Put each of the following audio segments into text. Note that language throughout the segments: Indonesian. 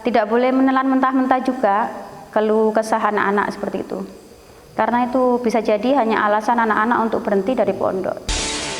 Tidak boleh menelan mentah-mentah juga keluh kesah anak-anak seperti itu. Karena itu bisa jadi hanya alasan anak-anak untuk berhenti dari pondok.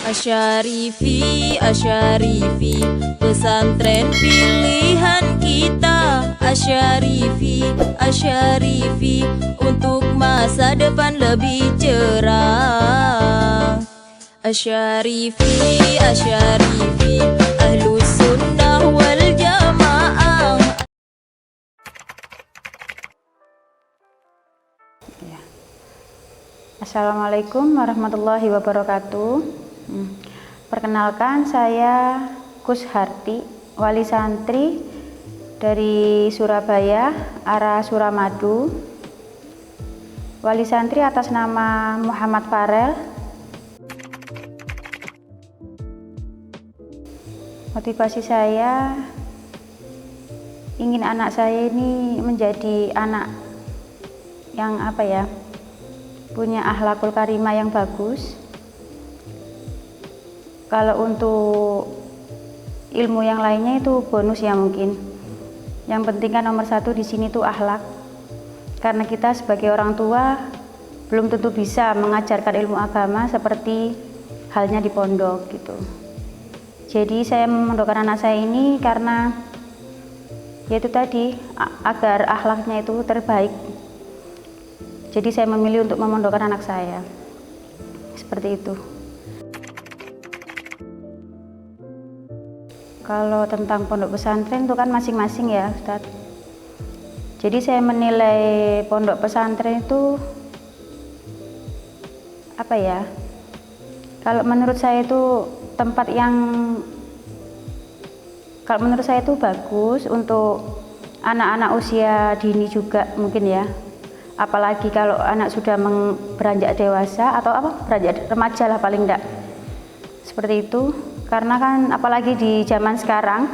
Asyarifi, Asyarifi, pesantren pilihan kita. Asyarifi, Asyarifi, untuk masa depan lebih cerah. Asyarifi, Asyarifi, Ahlus Sunnah wal Jamaah. Assalamualaikum warahmatullahi wabarakatuh. Perkenalkan, saya Kus Harti, wali santri dari Surabaya, arah Suramadu. Wali santri atas nama Muhammad Farel. Motivasi saya ingin anak saya ini menjadi anak yang punya akhlakul karimah yang bagus. Kalau untuk ilmu yang lainnya itu bonus ya mungkin. Yang penting kan nomor satu di sini tuh akhlak. Karena kita sebagai orang tua belum tentu bisa mengajarkan ilmu agama seperti halnya di pondok gitu. Jadi saya memondokkan anak saya ini karena yaitu tadi agar akhlaknya itu terbaik. Jadi saya memilih untuk memondokkan anak saya. Seperti itu. Kalau tentang pondok pesantren itu kan masing-masing ya, Ustadz. Jadi saya menilai pondok pesantren itu kalau menurut saya itu tempat yang bagus untuk anak-anak usia dini juga mungkin ya. Apalagi kalau anak sudah beranjak dewasa atau beranjak remaja lah paling enggak. Seperti itu. Karena kan apalagi di zaman sekarang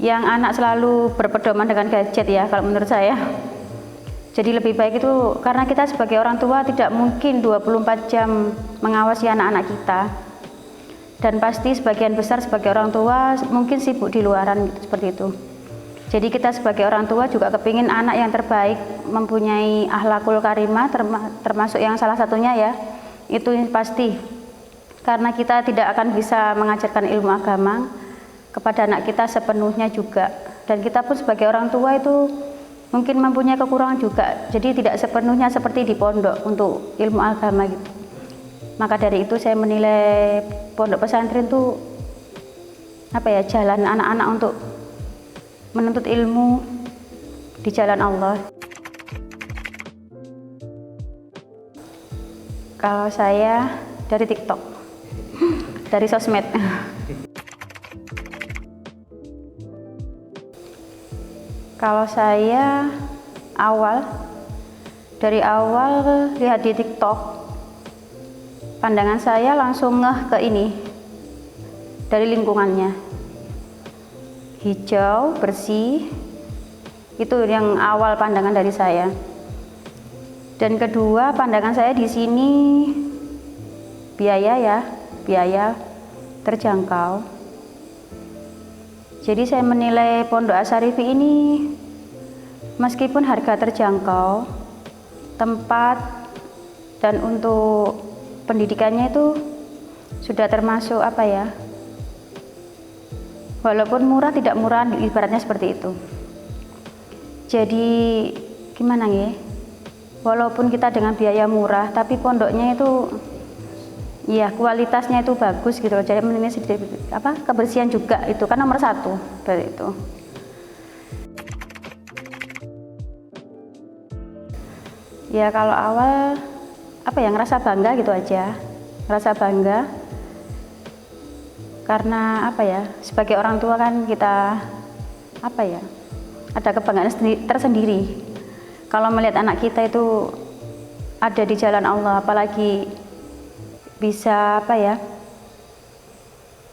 yang anak selalu berpedoman dengan gadget ya kalau menurut saya. Jadi lebih baik itu karena kita sebagai orang tua tidak mungkin 24 jam mengawasi anak-anak kita. Dan pasti sebagian besar sebagai orang tua mungkin sibuk di luaran gitu, seperti itu. Jadi kita sebagai orang tua juga kepingin anak yang terbaik, mempunyai akhlakul karimah, termasuk yang salah satunya ya, itu pasti. Karena kita tidak akan bisa mengajarkan ilmu agama kepada anak kita sepenuhnya juga. Dan kita pun sebagai orang tua itu mungkin mempunyai kekurangan juga. Jadi tidak sepenuhnya seperti di pondok untuk ilmu agama gitu. Maka dari itu saya menilai pondok pesantren itu jalan anak-anak untuk menuntut ilmu di jalan Allah. Kalau saya dari TikTok, dari sosmed. Kalau saya dari awal lihat di TikTok, pandangan saya langsung ngeh ke ini dari lingkungannya. Hijau, bersih, itu yang awal pandangan dari saya. Dan kedua, pandangan saya di sini biaya terjangkau. Jadi saya menilai Pondok Asyarifi ini meskipun harga terjangkau, tempat dan untuk pendidikannya itu sudah termasuk walaupun murah tidak murah, ibaratnya seperti itu. Jadi gimana ya? Walaupun kita dengan biaya murah, tapi pondoknya itu kualitasnya itu bagus gitu loh. Jadi kebersihan juga itu kan nomor satu dari itu. Ya kalau awal ngerasa bangga gitu aja, ngerasa bangga karena sebagai orang tua kan kita ada kebanggaan tersendiri kalau melihat anak kita itu ada di jalan Allah, apalagi bisa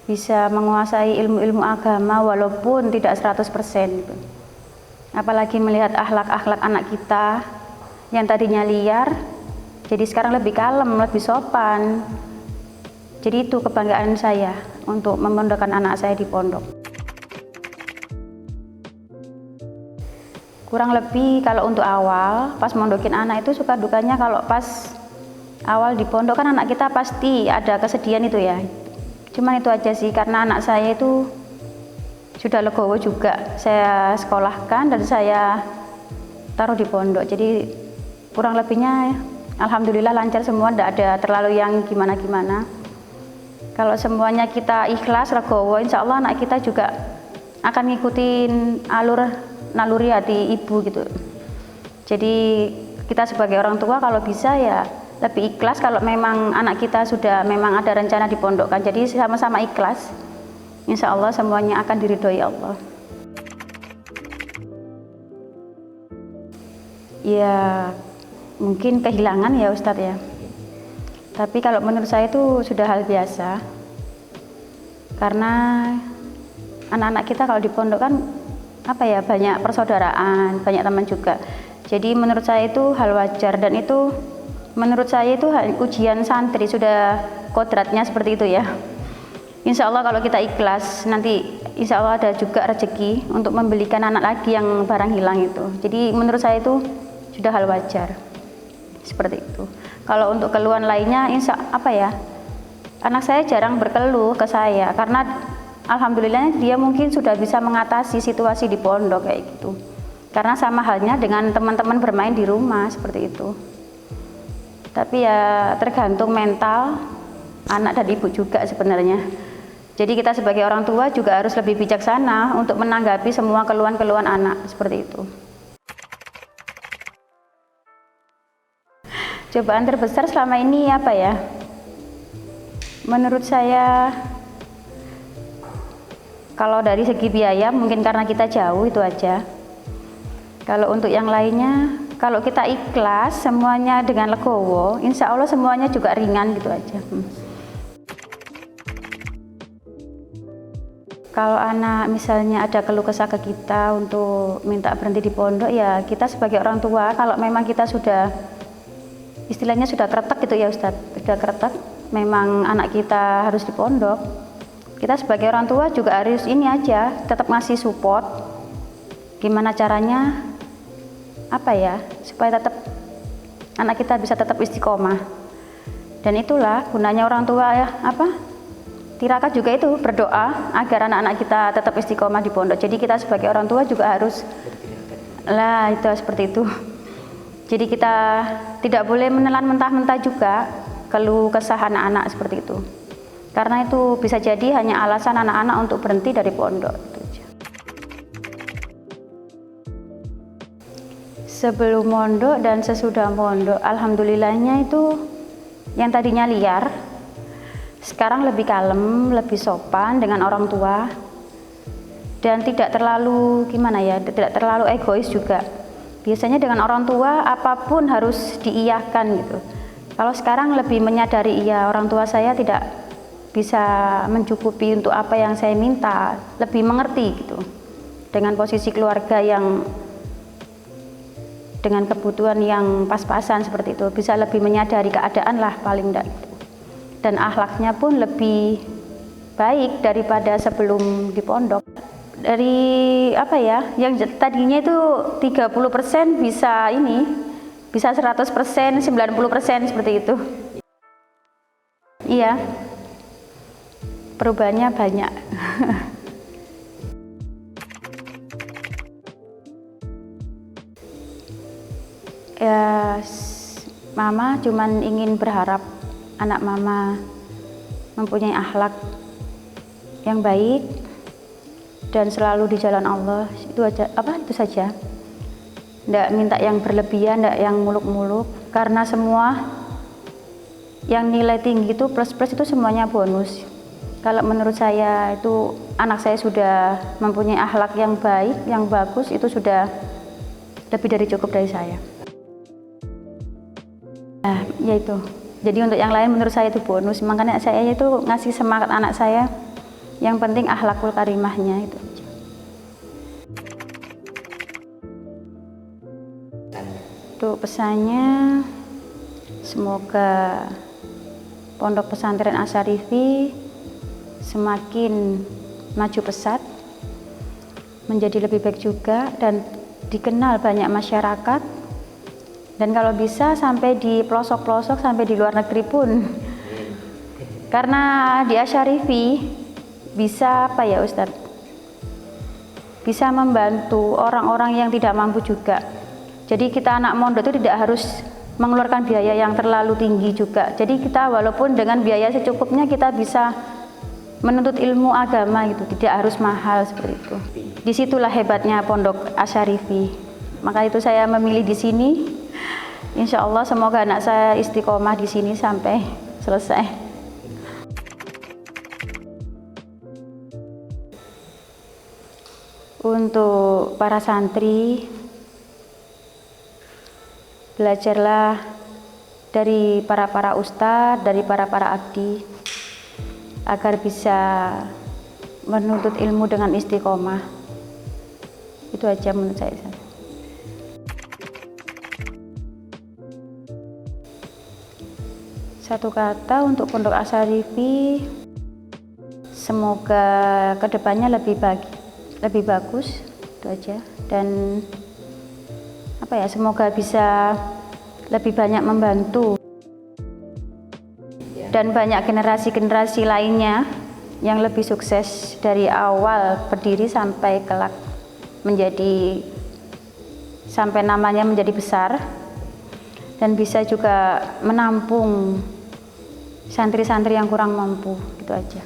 bisa menguasai ilmu-ilmu agama walaupun tidak 100% gitu. Apalagi melihat akhlak-akhlak anak kita yang tadinya liar jadi sekarang lebih kalem, lebih sopan. Jadi itu kebanggaan saya untuk memondokkan anak saya di pondok. kurang lebih kalau untuk awal pas mondokin anak itu suka dukanya, kalau pas awal di pondok kan anak kita pasti ada kesedihan itu ya. Cuman itu aja sih, karena anak saya itu sudah legowo juga, saya sekolahkan dan saya taruh di pondok, jadi kurang lebihnya alhamdulillah lancar semua, tidak ada terlalu yang gimana-gimana. Kalau semuanya kita ikhlas, legowo, insya Allah anak kita juga akan ngikutin naluri hati ibu gitu. Jadi kita sebagai orang tua kalau bisa ya lebih ikhlas kalau memang anak kita sudah memang ada rencana dipondokkan. Jadi sama-sama ikhlas, insya Allah semuanya akan diridhoi Allah. Ya mungkin kehilangan ya Ustadz ya. Tapi kalau menurut saya itu sudah hal biasa. Karena anak-anak kita kalau di pondok kan banyak persaudaraan, banyak teman juga. Jadi menurut saya itu hal wajar, dan itu menurut saya itu ujian santri, sudah kodratnya seperti itu ya. Insya Allah kalau kita ikhlas, nanti insya Allah ada juga rezeki untuk membelikan anak lagi yang barang hilang itu. Jadi menurut saya itu sudah hal wajar seperti itu. Kalau untuk keluhan lainnya, anak saya jarang berkeluh ke saya karena alhamdulillah dia mungkin sudah bisa mengatasi situasi di pondok kayak gitu. Karena sama halnya dengan teman-teman bermain di rumah seperti itu. Tapi ya tergantung mental anak dan ibu juga sebenarnya. Jadi kita sebagai orang tua juga harus lebih bijaksana untuk menanggapi semua keluhan-keluhan anak seperti itu. Cobaan terbesar selama ini apa ya? Menurut saya kalau dari segi biaya mungkin karena kita jauh, itu aja. Kalau untuk yang lainnya, kalau kita ikhlas semuanya dengan legowo, insya Allah semuanya juga ringan gitu aja. Kalau anak misalnya ada keluh kesah ke kita untuk minta berhenti di pondok, ya kita sebagai orang tua kalau memang kita sudah istilahnya sudah kretek gitu ya Ustadz, sudah kretek memang anak kita harus di pondok, kita sebagai orang tua juga harus ini aja, tetap ngasih support gimana caranya supaya tetap anak kita bisa tetap istiqomah. Dan itulah gunanya orang tua ya, tirakat juga itu berdoa agar anak-anak kita tetap istiqomah di pondok. Jadi kita sebagai orang tua juga harus itu seperti itu. Jadi kita tidak boleh menelan mentah-mentah juga keluh kesah anak-anak seperti itu. Karena itu bisa jadi hanya alasan anak-anak untuk berhenti dari pondok. Itu aja. Sebelum mondok dan sesudah mondok, alhamdulillahnya itu yang tadinya liar, sekarang lebih kalem, lebih sopan dengan orang tua, dan tidak terlalu tidak terlalu egois juga. Biasanya dengan orang tua apapun harus diiyakan gitu. Kalau sekarang lebih menyadari orang tua saya tidak bisa mencukupi untuk apa yang saya minta, lebih mengerti gitu. Dengan posisi keluarga yang dengan kebutuhan yang pas-pasan seperti itu, bisa lebih menyadari keadaan lah paling enggak gitu. Dan akhlaknya pun lebih baik daripada sebelum di pondok. Dari yang tadinya itu 30% bisa 100%, 90% seperti itu. Iya, perubahannya banyak. Ya, mama cuman ingin berharap anak mama mempunyai akhlak yang baik dan selalu di jalan Allah, itu aja, itu saja. Nggak minta yang berlebihan, nggak yang muluk-muluk, karena semua yang nilai tinggi itu plus-plus itu semuanya bonus. Kalau menurut saya itu anak saya sudah mempunyai akhlak yang baik, yang bagus, itu sudah lebih dari cukup dari saya. Nah, ya itu. Jadi untuk yang lain menurut saya itu bonus. Makanya saya itu ngasih semangat anak saya. Yang penting akhlakul karimahnya itu aja. Untuk pesannya, semoga Pondok Pesantren Asyarifi semakin maju pesat, menjadi lebih baik juga, dan dikenal banyak masyarakat, dan kalau bisa sampai di pelosok-pelosok, sampai di luar negeri pun. Karena di Asyarifi bisa apa ya Ustadz, bisa membantu orang-orang yang tidak mampu juga. Jadi kita anak mondok itu tidak harus mengeluarkan biaya yang terlalu tinggi juga. Jadi kita walaupun dengan biaya secukupnya kita bisa menuntut ilmu agama gitu, tidak harus mahal seperti itu. Disitulah hebatnya Pondok Asyarifi. Maka itu saya memilih di sini. Insya Allah semoga anak saya istiqomah di sini sampai selesai. Untuk para santri, belajarlah dari para ustadz, dari para abdi, agar bisa menuntut ilmu dengan istiqomah. Itu aja menurut saya. Satu kata untuk Pondok Asyarifi, semoga kedepannya lebih bagus, itu aja. Dan apa ya, semoga bisa lebih banyak membantu dan banyak generasi-generasi lainnya yang lebih sukses dari awal berdiri sampai kelak sampai namanya menjadi besar, dan bisa juga menampung santri-santri yang kurang mampu, gitu aja.